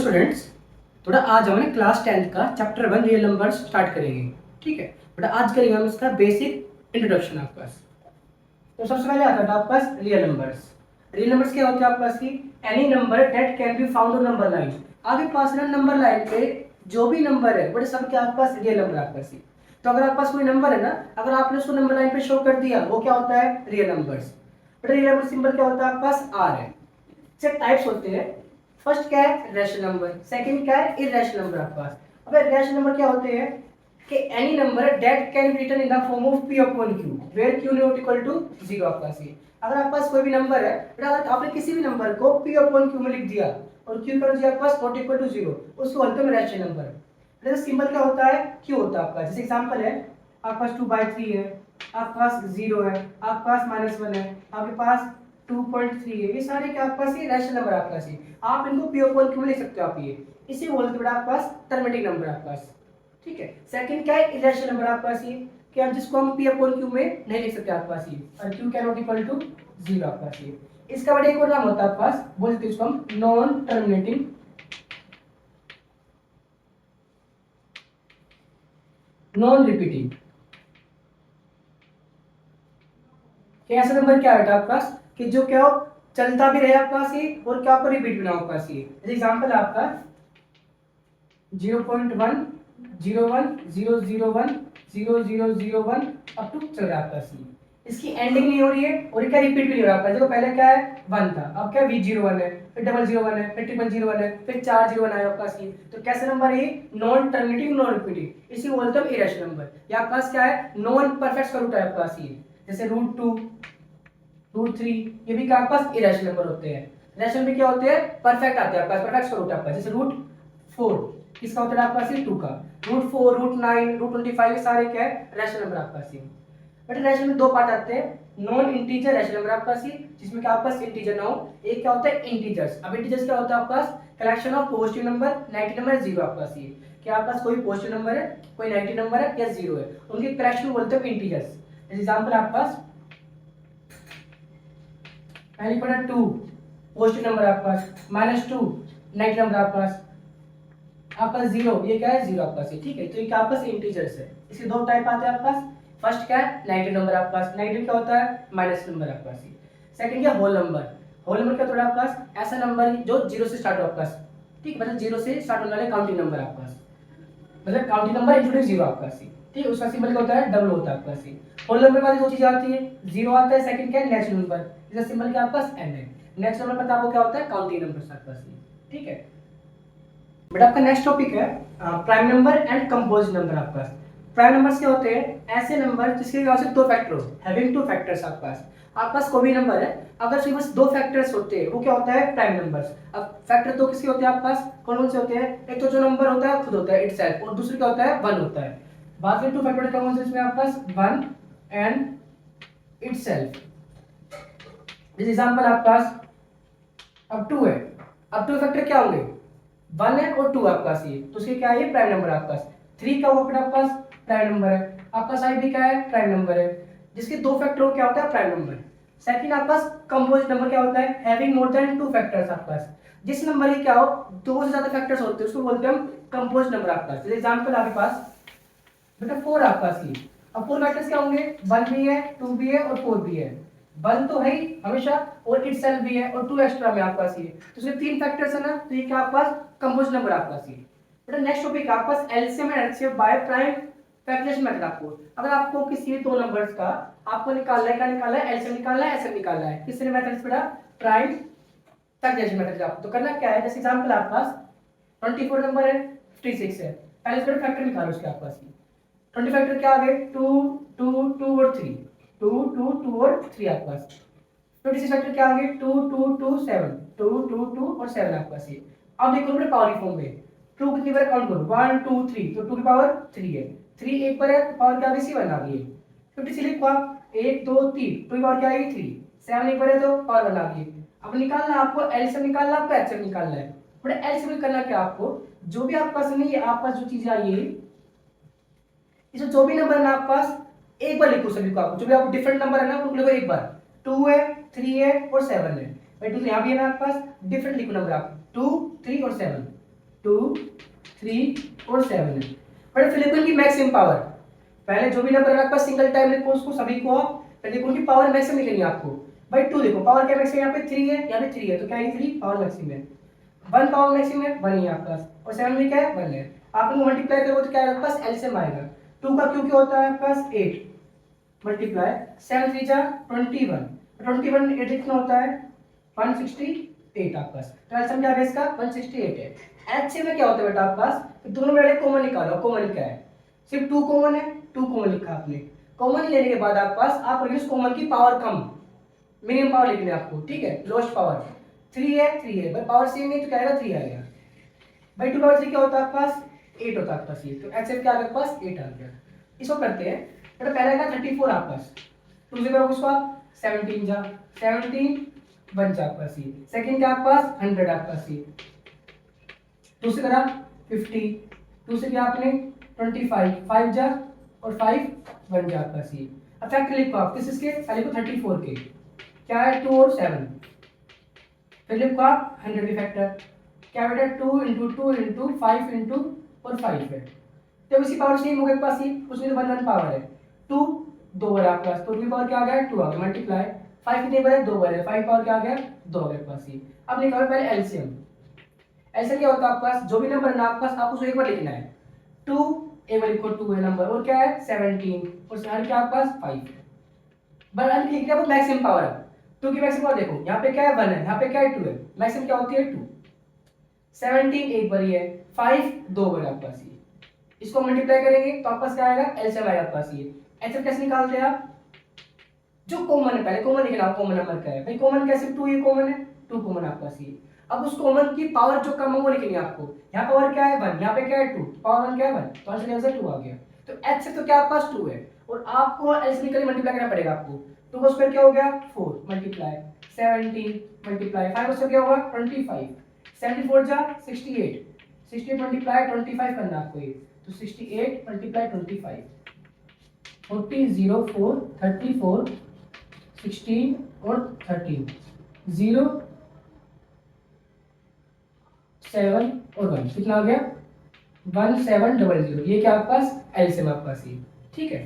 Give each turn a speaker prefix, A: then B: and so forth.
A: Students, थोड़ा आज हम क्लास 10th का चैप्टर 1 रियल नंबर्स स्टार्ट करेंगे। ठीक है, बट आज करेंगे हम इसका बेसिक इंट्रोडक्शन आपके पास। तो सबसे पहले आता था आपके पास रियल नंबर्स। रियल नंबर्स क्या होते हैं आपके पास की any number that can be found on number line. आपके पास ना नंबर लाइन पे जो भी नंबर है बड़े सब के आपके पास रियल नंबर आपके पास। तो अगर आपके पास कोई नंबर है ना, अगर आपने उसको नंबर लाइन पे शो कर दिया, वो क्या होता है real numbers. But real number symbol क्या होता है आपके पास आर है। इसके टाइप्स होते हैं। फर्स्ट क्या है रैशनल नंबर, सेकंड क्या है इरैशनल नंबर आपके पास। अब रैशनल नंबर क्या होते हैं कि any number that can be written in the form of p upon q where q not equal to 0 आपके पास ये। अगर आपके पास कोई भी नंबर है, बट अगर आपने किसी भी नंबर को p अपॉन q में लिख दिया और q का आपके पास नॉट इक्वल टू 0, उसको बोलते हैं रैशनल नंबर। जैसे सिंबल क्या होता है q होता है आपका। जैसे एग्जांपल है आपके पास 2/3 है, आपके पास 0 है, आपके पास -1 है, आपके पास 2.3 है। ये सारे क्या आपके पास ये रैशनल नंबर आपके पास है। आप इनको p अपॉन q में लिख सकते हो आप ये। इसी बोलते हैं आपके पास टर्मिनेटिंग नंबर आपके पास। ठीक है, सेकंड क्या है इरैशनल नंबर आपके पास ये कि आप जिसको हम p अपॉन q में नहीं लिख सकते आपके पास ये, और q can not equal to 0 आपके पास ये। इसका बड़ा एक और नाम होता है आपके पास, बोलते हैं इसको हम नॉन टर्मिनेटिंग नॉन रिपीटिंग। ऐसा नंबर क्या है आपके पास कि जो क्या हो चलता भी रहे आपके पास ये और क्या आपको रिपीट भी ना हो आपके पास ये। जैसे एग्जांपल आपका 0.1 01 001 0001 अप टू चल रहा है आपका सी। इसकी एंडिंग नहीं हो रही है और क्या रिपीट भी नहीं हो रहा आपका। देखो पहले क्या है 1 था, अब क्या V01 है, फिर 001 है, फिर 001 है, फिर 401 आया आपका सी। तो कैसा नंबर है नॉन टर्मिनेटिंग नॉन रिपीटिंग। इसी बोलते हैं इरैशनल नंबर। या आपके पास क्या है नॉन परफेक्ट स्क्वायर रूट है आपके पास ये। जैसे √2 √3 ये भी क्या आपके पास इरैशनल नंबर होते हैं। रैशनल भी क्या होते हैं परफेक्ट आते हैं आपके पास, परफेक्ट स्क्वायर रूट आपका। जैसे √4 किसका होता है आपके पास 2 का, √4 √9 √25 ये सारे क्या है रैशनल नंबर आपके पास। बट रैशनल में दो पार्ट आते हैं, नॉन इंटीजर रैशनल नंबर आपके पास जिसमें क्या आपके पास इंटीजर ना हो। एक क्या होता है इंटीजर्स। अब इंटीजर्स क्या होता है आपके पास collection of positive number negative number zero आपके पास ये। क्या आपके पास कोई पॉजिटिव नंबर है, कोई नेगेटिव नंबर है या जीरो है, उनके कलेक्शन बोलते हैं इंटीजर्स। एग्जांपल आपके पास पहली पड़ा 2 पॉजिटिव नंबर आपके पास, -2 नेगेटिव नंबर आपके पास, आपके पास 0 ये क्या है 0 आपके पास। ठीक है, तो ये क्या आपके पास इंटीजर्स है। इसके दो टाइप आते हैं आपके पास। फर्स्ट क्या है नेगेटिव नंबर आपके पास, नेगेटिव क्या होता है माइनस नंबर आपके पास। सेकंड क्या होल नंबर। होल नंबर क्या थोड़ा आपके पास ऐसा नंबर जो 0 से स्टार्ट हो आपके पास। ठीक, मतलब 0 से स्टार्ट होने वाले काउंटिंग नंबर आपके पास, मतलब काउंटिंग नंबर इंक्लूडिंग 0 आपका सी। ठीक, उसका सिंबल क्या होता है डबल होता है आपका सी। होल नंबर में दो चीजें आती है, 0 आता है, सेकंड क्या है नेचुरल नंबर, इसका सिंबल क्या आपका n है। नेचुरल नंबर पता आपको क्या होता है काउंटिंग नंबर आपका सी। ठीक है, बट आपका नेक्स्ट टॉपिक है prime number and compose number आपके पास। प्राइम नंबर्स क्या होते हैं ऐसे नंबर जिसके पास दो फैक्टर हो, हैविंग टू फैक्टर्स आपके पास। आपके पास कोई भी नंबर है अगर उसके पास दो फैक्टर्स होते हैं वो क्या होता है प्राइम नंबर्स। अब फैक्टर दो किसके होते हैं आपके पास, कौन कौन से होते हैं, एक तो जो नंबर होता है खुद होता है इटसेल्फ, और दूसरा क्या होता है 1 होता है। बात करें टू फैक्टर कौन कौन से इसमें आपके पास 1 एंड इटसेल्फ। दिस एग्जांपल आपके पास अब 2 है, अब टू फैक्टर क्या होंगे 1 है और 2 आपके पास ये, तो उसके क्या है ये प्राइम नंबर आपके पास। 3 का वो आपके पास प्राइम नंबर है, आपका साइड भी क्या है प्राइम नंबर है, जिसके दो फैक्टर हो क्या होता है प्राइम नंबर। सेकंड आपके पास कंपोजिट नंबर क्या होता है हैविंग मोर देन 2 फैक्टर्स आपके पास। जिस नंबर के क्या हो दो से ज्यादा फैक्टर्स होते हैं उसको बोलते हैं हम कंपोजिट नंबर आपके पास। जैसे एग्जांपल आपके पास बेटा 4 आपके पास ये। अब 4 फैक्टर्स क्या होंगे 1 भी है 2 भी है और 4 भी है। 1 तो है ही हमेशा और इटसेल्फ भी है और 2 एक्स्ट्रा में आपके पास ये, तो इसमें 3 फैक्टर्स है ना, तो ये क्या आपके पास कंपोजिट नंबर आपके पास ये। बेटा नेक्स्ट टॉपिक आपके पास LCM and HCF by prime factorisation method. आपको अगर आपको किसी दो नंबर्स का आपको निकालना है, क्या निकालना है एलसीएम निकालना है एचसीएफ निकालना है, किसने मेथड्स बेटा प्राइम फैक्टराइजेशन मेथड। आपको तो करना क्या है, जैसे एग्जांपल आपके पास 24 नंबर है 56 है, पहले इसका फैक्टर निकालो उसके आपके पास 20 फैक्टर क्या आ गए 2 2 2 और 3 2 2 2 और 3 आपके पास। 26 फैक्टर क्या आ गए 2 2 2 7 2 2 2 और 7 आपके पास। अब देखो अपने पावर फॉर्म में 2 कितनी बार काउंट करो 1 2 3, तो 2 की पावर 3 है, 3 एक पर है तो पावर क्या आ गई 7 आ गई है। 56 लिखो आप 1 2 3, 2 की पावर क्या आएगी 3, 7 एक पर है तो पावर 1 आ गई। अब निकालना आपको एलसीएम निकालना आपको एचसीएफ निकालना है। बट एलसीएम करना क्या आपको जो भी आपके पास नहीं है आपके पास जो चीजें आई है इसमें जो भी नंबर है ना आपके पास एक बार लिखो सभी को, आपको जो भी आपको डिफरेंट नंबर है ना उनको लिखो एक बार। 2 है 3 है और 7 है भाई, 2 यहाँ भी है ना आपके पास डिफरेंट लिखो नंबर आप 2 3 और 7। 2 3 और 7 है। बट फिर देखो इनकी मैक्सिमम पावर, पहले जो भी नंबर आपके पास सिंगल टाइम लिखो उसको सभी को आप, फिर देखो उनकी पावर मैक्सिमम लिखनी है आपको। भाई 2 देखो पावर क्या मैक्सिमम, यहाँ पे 3 है, यहाँ पे 3 है, तो क्या है 3 पावर मैक्सिमम है। 1 पावर मैक्सिमम है 1 ही आपके पास, और 7 में क्या है 1 है। आप इनको मल्टीप्लाई करोगे तो क्या है आपके पास एलसीएम आएगा। 2 का क्यों क्या होता है आपके पास 8 मल्टीप्लाई 7 3 जा 21, 21 8 कितना होता है 168 आपके पास, तो एलसीएम क्या है इसका 168 है। एचसीएम में क्या होता है बेटा आपके पास, तो दोनों में पहले कॉमन निकालो, कॉमन क्या है, सिर्फ 2 कॉमन है, 2 कॉमन लिखा आपने। कॉमन लेने के बाद आपके पास आप उस कॉमन की पावर कम, मिनिमम पावर लिखनी है आपको, ठीक है, लोएस्ट पावर 3 है 3 है, भाई पावर सेम है तो क्या आएगा 3 आएगा। भाई 2 पावर 3 क्या होता है आपके पास 8 होता है आपके पास, ये तो एचसीएम क्या आ गया आपके पास 8 आ गया। इसको करते हैं, बेटा पहला का 34 आपके पास, 2 से करोगे उसको आप 17 जा 17 1 जा आपके पास ये, सेकंड क्या आपके पास 100 आपके पास ये, 2 से करा 50, 2 से क्या आपने 25 5 जा और 5 1 जा आपके पास ये। अब फैक्टर लिखो आप किस इसके, पहले को 34 के, क्या है 2 और 7, फिर लिखो आप 100 के फैक्टर, क्या बेटा 2 इंटू 2 इंटू 5 इंटू और 5 है, तो इसी पावर सेम हो गया पास ही, उसमें तो 1 पावर है 2 2 बार आपके पास, तो 2 पावर क्या आ गया 2 आ गया, मल्टीप्लाई 5 कितने बार है 2 बार है, 5 पावर क्या आ गया 2 आ गया पास ही। अब निकालो पहले एलसीएम, ऐसा क्या होता है आपके पास जो भी नंबर है ना आपके पास आप उसको एक बार लिखना है, 2 एक बार लिखो 2 है नंबर, और क्या है 17 और सारे क्या आपके पास 5 है। बट अंत लिख दिया मैक्सिमम पावर, 2 की मैक्सिमम पावर देखो यहाँ पे क्या है 1 है, यहाँ पे क्या है 2 है, मैक्सिमम क्या होती है 2, 17 एक बार है, 5 2 बार आपके पास ये, इसको मल्टीप्लाई करेंगे तो आपके पास क्या आएगा एलसीएम आएगा आपके पास ये। एलसीएम कैसे निकालते हैं आप, जो कॉमन है पहले कॉमन लिखना, कॉमन नंबर क्या है भाई, कॉमन कैसे 2 ये कॉमन है 2 कॉमन आपके पास ये। अब उस कॉमन की पावर जो कम है वो लिखनी है आपको, यहाँ पावर क्या है 1, यहाँ पे क्या है 2, पावर 1 क्या है 1, तो आंसर आंसर 2 आ गया। तो h से तो क्या आपके पास 2 है, और आपको l से निकल मल्टीप्लाई करना पड़ेगा आपको, 2 का स्क्वायर क्या हो गया 4 मल्टीप्लाई 17 मल्टीप्लाई 5 का स्क्वायर क्या होगा 25, 74 जा 68, 68 मल्टीप्लाई 25 करना आपको ये, तो 68 मल्टीप्लाई 25 40 0 4 34 16 और 13 0 7 और 1 कितना आ गया 1700, ये क्या आपके पास एलसीएम आपके पास ये, ठीक है।